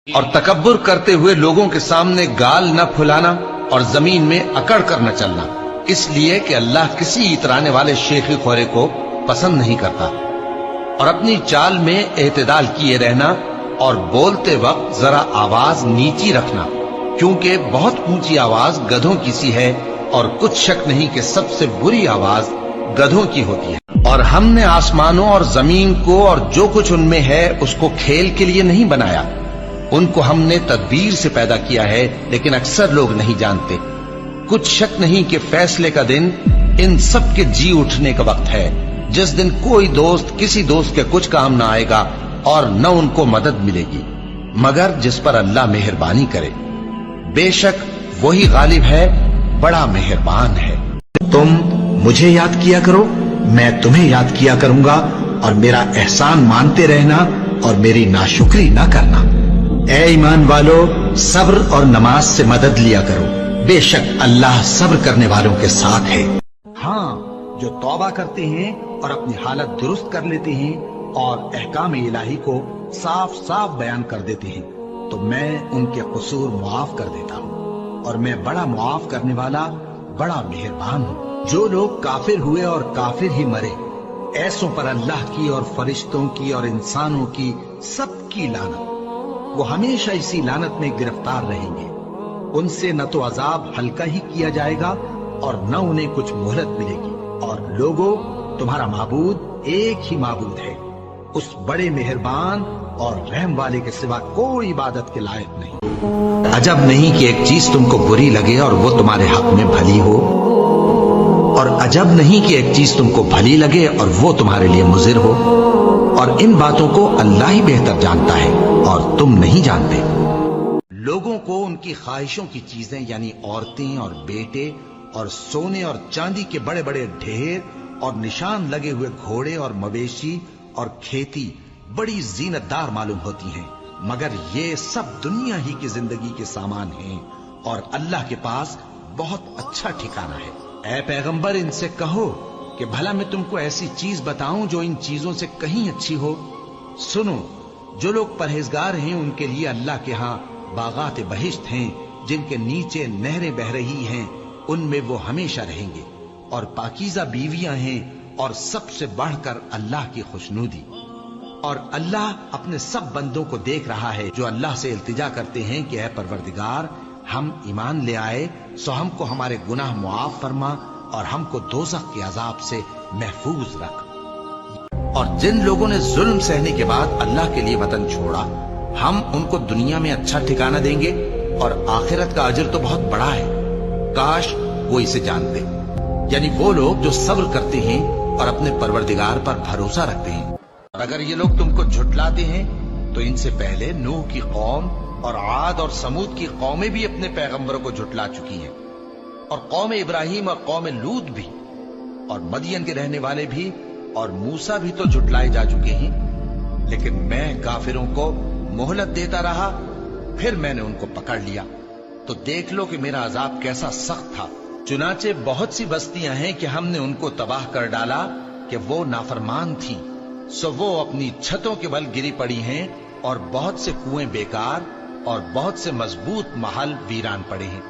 اور تکब्बुर करते हुए लोगों के सामने गाल न फुलाना और जमीन में अकड़ कर न चलना, इसलिए कि अल्लाह किसी इतराने वाले शेखी खोरे को पसंद नहीं करता। और अपनी चाल में एतदाल किए रहना और बोलते वक्त जरा आवाज नीची रखना, क्योंकि बहुत ऊंची आवाज गधों की सी है और कुछ शक नहीं कि सबसे बुरी आवाज गधों की होती है। और हमने आसमानों और जमीन को और जो कुछ उनमें है उसको खेल के लिए नहीं बनाया, उनको हमने तदबीर से पैदा किया है, लेकिन अक्सर लोग नहीं जानते। कुछ शक नहीं कि फैसले का दिन इन सब के जी उठने का वक्त है, जिस दिन कोई दोस्त किसी दोस्त के कुछ काम ना आएगा और न उनको मदद मिलेगी मगर जिस पर अल्लाह मेहरबानी करे। बेशक वही गालिब है, बड़ा मेहरबान है। तुम मुझे याद किया करो, मैं तुम्हें याद किया करूंगा, और मेरा एहसान मानते रहना और मेरी नाशुक्री ना करना। ए ईमान वालो, सब्र और नमाज से मदद लिया करो, बेशक अल्लाह सब्र करने वालों के साथ है। हाँ, जो तौबा करते हैं और अपनी हालत दुरुस्त कर लेते हैं और अहकाम इलाही को साफ साफ बयान कर देते हैं, तो मैं उनके कसूर मुआफ कर देता हूँ, और मैं बड़ा मुआफ करने वाला, बड़ा मेहरबान हूँ। जो लोग काफिर हुए और काफिर ही मरे, ऐसों पर अल्लाह की और फरिश्तों की और इंसानों की सबकी लानत, वो हमेशा इसी लानत में गिरफ्तार रहेंगे। उनसे न तो अजाब हल्का ही किया जाएगा और न उन्हें कुछ मोहलत मिलेगी। और लोगों, तुम्हारा माबूद एक ही माबूद है, उस बड़े मेहरबान और रहम वाले के सिवा कोई इबादत के लायक नहीं। अजब नहीं कि एक चीज तुमको बुरी लगे और वो तुम्हारे हक में भली हो, और अजब नहीं कि एक चीज तुमको भली लगे और वो तुम्हारे लिए मुजिर हो, और इन बातों को अल्लाह ही बेहतर जानता है और तुम नहीं जानते। लोगों को उनकी ख्वाहिशों की चीजें यानी औरतें और बेटे और सोने और चांदी के बड़े बड़े ढेर और निशान लगे हुए घोड़े और मवेशी और खेती बड़ी जीनतदार मालूम होती हैं, मगर ये सब दुनिया ही की जिंदगी के सामान हैं और अल्लाह के पास बहुत अच्छा ठिकाना है। ऐ पैगंबर, इनसे कहो कि भला मैं तुमको ऐसी चीज बताऊं जो इन चीजों से कहीं अच्छी हो। सुनो, जो लोग परहेजगार हैं उनके लिए अल्लाह के यहाँ बागात बहिश्त हैं, जिनके नीचे नहरें बह रही हैं, उनमें वो हमेशा रहेंगे, और पाकीज़ा बीवियां हैं, और सबसे बढ़कर अल्लाह की खुशनूदी। और अल्लाह अपने सब बंदों को देख रहा है जो अल्लाह से इल्तिजा करते हैं कि ऐ परवरदिगार, हम ईमान ले आए, सो हमको हमारे गुनाह मुआफ फरमा और हमको दोज़ख के अजाब से महफूज रख। और जिन लोगों ने जुल्म सहने के बाद अल्लाह के लिए वतन छोड़ा, हम उनको दुनिया में अच्छा ठिकाना देंगे और आखिरत का अजर तो बहुत बड़ा है। काश वो इसे जानते, यानी वो लोग जो सब्र करते हैं और अपने परवरदिगार पर भरोसा रखते हैं। और अगर ये लोग तुमको झुठलाते हैं तो इनसे पहले नूह की कौम और आद और समूद की कौमें भी अपने पैगंबरों को झुठला चुकी हैं, और कौम इब्राहिम और कौम लूत भी, और मदियन के रहने वाले भी, और मूसा भी तो झुठलाए जा चुके हैं। लेकिन मैं काफिरों को मोहलत देता रहा, फिर मैंने उनको पकड़ लिया। तो देख लो कि मेरा अजाब कैसा सख्त था। चुनाचे बहुत सी बस्तियां हैं कि हमने उनको तबाह कर डाला कि वो नाफरमान थी, सो वो अपनी छतों के बल गिरी पड़ी हैं, और बहुत से कुएं बेकार और बहुत से मजबूत महल वीरान पड़े हैं।